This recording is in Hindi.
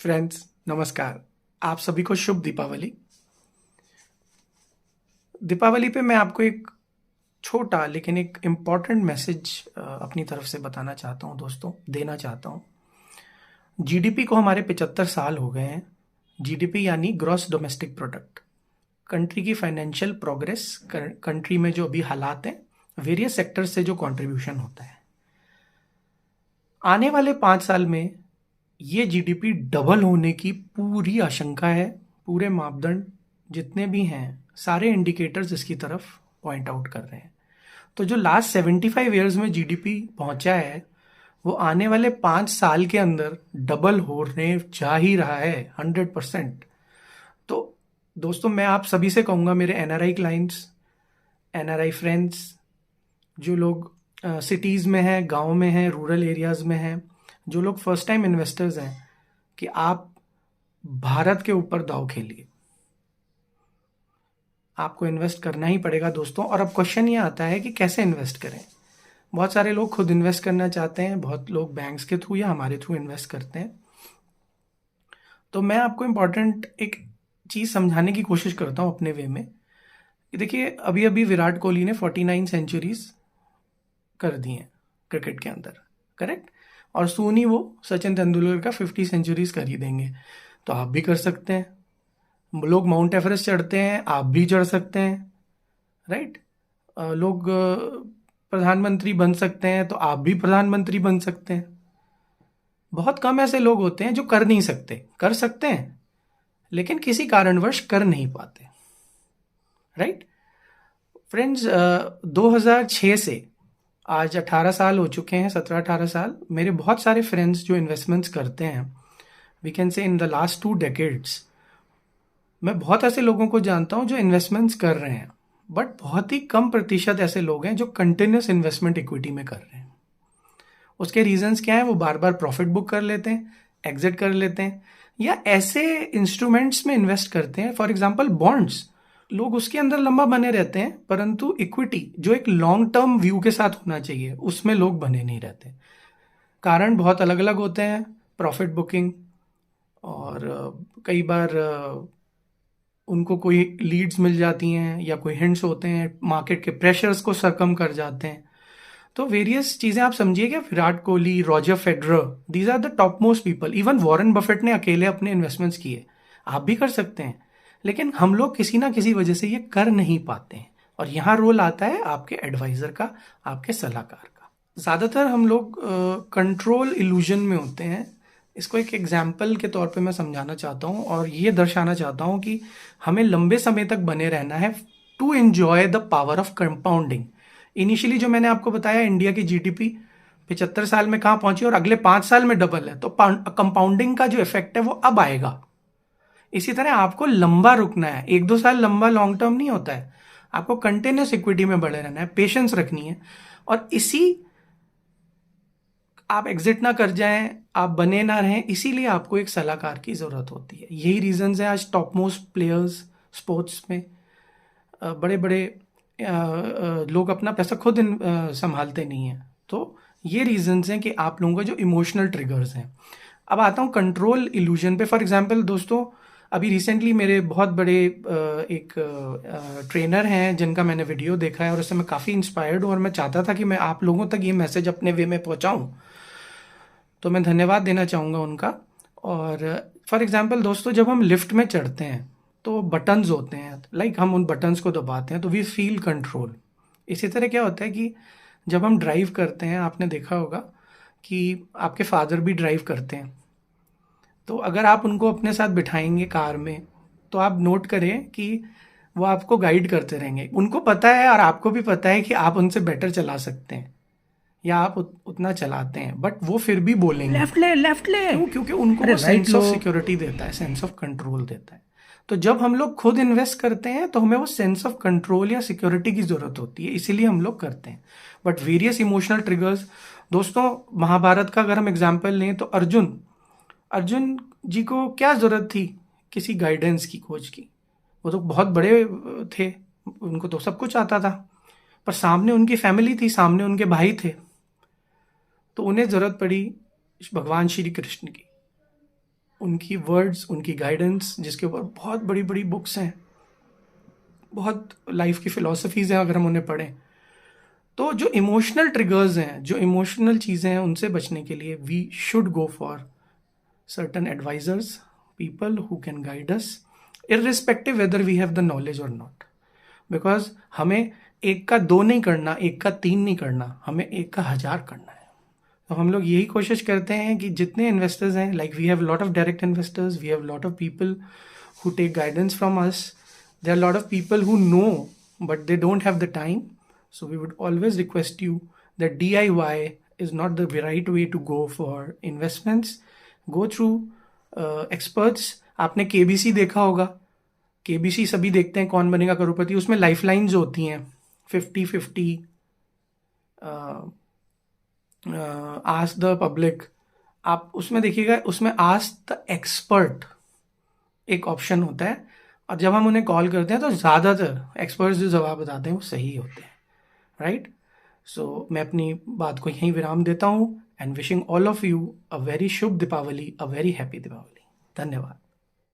फ्रेंड्स, नमस्कार। आप सभी को शुभ दीपावली। दीपावली पे मैं आपको एक छोटा लेकिन एक इम्पॉर्टेंट मैसेज अपनी तरफ से बताना चाहता हूँ दोस्तों, देना चाहता हूँ। जीडीपी को हमारे 75 साल हो गए हैं। जीडीपी यानी ग्रॉस डोमेस्टिक प्रोडक्ट, कंट्री की फाइनेंशियल प्रोग्रेस, कंट्री में जो अभी हालात हैं, वेरियस सेक्टर से जो कंट्रीब्यूशन होता है। आने वाले 5 साल में ये जीडीपी डबल होने की पूरी आशंका है। पूरे मापदंड जितने भी हैं, सारे इंडिकेटर्स इसकी तरफ पॉइंट आउट कर रहे हैं। तो जो लास्ट 75 ईयर्स में जीडीपी पहुंचा है, वो आने वाले 5 साल के अंदर डबल होने जा ही रहा है, 100%। तो दोस्तों, मैं आप सभी से कहूँगा, मेरे एनआरआई क्लाइंट्स, एनआरआई फ्रेंड्स, जो लोग सिटीज़ में हैं, गांव में हैं, रूरल एरियाज़ में हैं, जो लोग फर्स्ट टाइम इन्वेस्टर्स हैं, कि आप भारत के ऊपर दांव खेलिए। आपको इन्वेस्ट करना ही पड़ेगा दोस्तों। और अब क्वेश्चन ये आता है कि कैसे इन्वेस्ट करें। बहुत सारे लोग खुद इन्वेस्ट करना चाहते हैं, बहुत लोग बैंक्स के थ्रू या हमारे थ्रू इन्वेस्ट करते हैं। तो मैं आपको इम्पॉर्टेंट एक चीज़ समझाने की कोशिश करता हूँ अपने वे में। देखिए, अभी अभी विराट कोहली ने 49 सेंचुरीज कर दी हैं क्रिकेट के अंदर, करेक्ट। और सून ही वो सचिन तेंदुलकर का 50 सेंचुरीज कर ही देंगे। तो आप भी कर सकते हैं। लोग माउंट एवरेस्ट चढ़ते हैं, आप भी चढ़ सकते हैं, राइट। लोग प्रधानमंत्री बन सकते हैं, तो आप भी प्रधानमंत्री बन सकते हैं। बहुत कम ऐसे लोग होते हैं जो कर नहीं सकते, कर सकते हैं लेकिन किसी कारणवश कर नहीं पाते, राइट। फ्रेंड्स, 2006 से आज 18 साल हो चुके हैं, 17-18 साल। मेरे बहुत सारे फ्रेंड्स जो इन्वेस्टमेंट्स करते हैं, we can say in the last 2 decades, मैं बहुत ऐसे लोगों को जानता हूं जो इन्वेस्टमेंट्स कर रहे हैं, बट बहुत ही कम प्रतिशत ऐसे लोग हैं जो कंटिन्यूस इन्वेस्टमेंट इक्विटी में कर रहे हैं। उसके रीजंस क्या है? वो बार बार प्रॉफिट बुक कर लेते हैं, एग्जिट कर लेते हैं, या ऐसे इंस्ट्रूमेंट्स में इन्वेस्ट करते हैं, फॉर एग्जाम्पल बॉन्ड्स। लोग उसके अंदर लंबा बने रहते हैं, परंतु इक्विटी जो एक लॉन्ग टर्म व्यू के साथ होना चाहिए, उसमें लोग बने नहीं रहते। कारण बहुत अलग अलग होते हैं। प्रॉफिट बुकिंग, और कई बार उनको कोई लीड्स मिल जाती हैं या कोई हिंट्स होते हैं, मार्केट के प्रेशर्स को सरकम कर जाते हैं। तो वेरियस चीजें आप समझिए कि Virat Kohli, Roger Federer, these are the top most people. Even Warren Buffett ने अकेले अपने इन्वेस्टमेंट्स किए। आप भी कर सकते हैं, लेकिन हम लोग किसी ना किसी वजह से ये कर नहीं पाते हैं। और यहाँ रोल आता है आपके एडवाइजर का, आपके सलाहकार का। ज़्यादातर हम लोग कंट्रोल इल्यूजन में होते हैं। इसको एक एग्जाम्पल के तौर पे मैं समझाना चाहता हूँ और ये दर्शाना चाहता हूँ कि हमें लंबे समय तक बने रहना है to enjoy the power of compounding. Initially जो मैंने आपको बताया, इंडिया की जीडीपी 75 साल में कहाँ पहुंची और अगले 5 साल में डबल है, तो कंपाउंडिंग का जो इफेक्ट है वो अब आएगा। इसी तरह आपको लंबा रुकना है। 1-2 साल लंबा लॉन्ग टर्म नहीं होता है। आपको कंटिन्यूस इक्विटी में बढ़े रहना है, पेशेंस रखनी है। और इसी, आप एग्जिट ना कर जाएं, आप बने ना रहें, इसीलिए आपको एक सलाहकार की जरूरत होती है। यही रीजंस है आज टॉप मोस्ट प्लेयर्स स्पोर्ट्स में, बड़े बड़े लोग अपना पैसा खुद संभालते नहीं हैं। तो ये रीजंस हैं कि आप लोगों का जो इमोशनल ट्रिगर्स हैं। अब आता हूँ कंट्रोल इल्यूजन पे। फॉर एग्जांपल दोस्तों, अभी रिसेंटली मेरे बहुत बड़े एक ट्रेनर हैं जिनका मैंने वीडियो देखा है और उससे मैं काफ़ी इंस्पायर्ड हूँ और मैं चाहता था कि मैं आप लोगों तक ये मैसेज अपने वे में पहुँचाऊँ। तो मैं धन्यवाद देना चाहूँगा उनका। और फॉर एग्जांपल दोस्तों, जब हम लिफ्ट में चढ़ते हैं तो बटन्स होते हैं, लाइक हम उन बटन्स को दबाते हैं तो वी फील कंट्रोल। इसी तरह क्या होता है कि जब हम ड्राइव करते हैं, आपने देखा होगा कि आपके फादर भी ड्राइव करते हैं, तो अगर आप उनको अपने साथ बिठाएंगे कार में, तो आप नोट करें कि वो आपको गाइड करते रहेंगे। उनको पता है और आपको भी पता है कि आप उनसे बेटर चला सकते हैं या आप उतना चलाते हैं, बट वो फिर भी बोलेंगे लेफ्ट ले लेफ्ट ले। क्यों? क्योंकि उनको अरे वो right sense low. Of security देता है, सेंस ऑफ कंट्रोल देता है। तो जब हम लोग खुद इन्वेस्ट करते हैं तो हमें वो सेंस ऑफ कंट्रोल या सिक्योरिटी की जरूरत होती है, इसीलिए हम लोग करते हैं। बट वेरियस इमोशनल ट्रिगर्स, दोस्तों, महाभारत का अगर हम एग्जाम्पल लें तो अर्जुन अर्जुन जी को क्या जरूरत थी किसी गाइडेंस की, खोज की? वो तो बहुत बड़े थे, उनको तो सब कुछ आता था, पर सामने उनकी फैमिली थी, सामने उनके भाई थे, तो उन्हें जरूरत पड़ी भगवान श्री कृष्ण की। उनकी वर्ड्स, उनकी गाइडेंस, जिसके ऊपर बहुत बड़ी बड़ी बुक्स हैं, बहुत लाइफ की फ़िलॉसफीज़ हैं अगर हम उन्हें पढ़ें। तो जो इमोशनल ट्रिगर्स हैं, जो इमोशनल चीज़ें हैं, उनसे बचने के लिए we should go for certain advisors, people who can guide us, irrespective whether we have the knowledge or not. Because हमें एक का 2 नहीं करना, एक का 3 नहीं करना, हमें एक का 1000 करना है। तो हम लोग यही कोशिश करते हैं कि जितने इन्वेस्टर्स हैं, like we have lot of direct investors, we have lot of people who take guidance from us. There are a lot of people who know but they don't have the time. So we would always request you that DIY is not the right way to go for investments. Go through experts. आपने KBC देखा होगा, KBC सभी देखते हैं, कौन बनेगा करोड़पति। उसमें लाइफलाइंस होती हैं 50-50, आस्क द पब्लिक। आप उसमें देखिएगा, उसमें आस्क द एक्सपर्ट एक ऑप्शन होता है, और जब हम उन्हें कॉल करते हैं तो ज़्यादातर एक्सपर्ट्स जो जवाब बताते हैं वो सही होते हैं, राइट। सो मैं अपनी बात को यहीं विराम देता हूँ and wishing all of you a very शुभ Deepavali, a very happy Deepavali. धन्यवाद।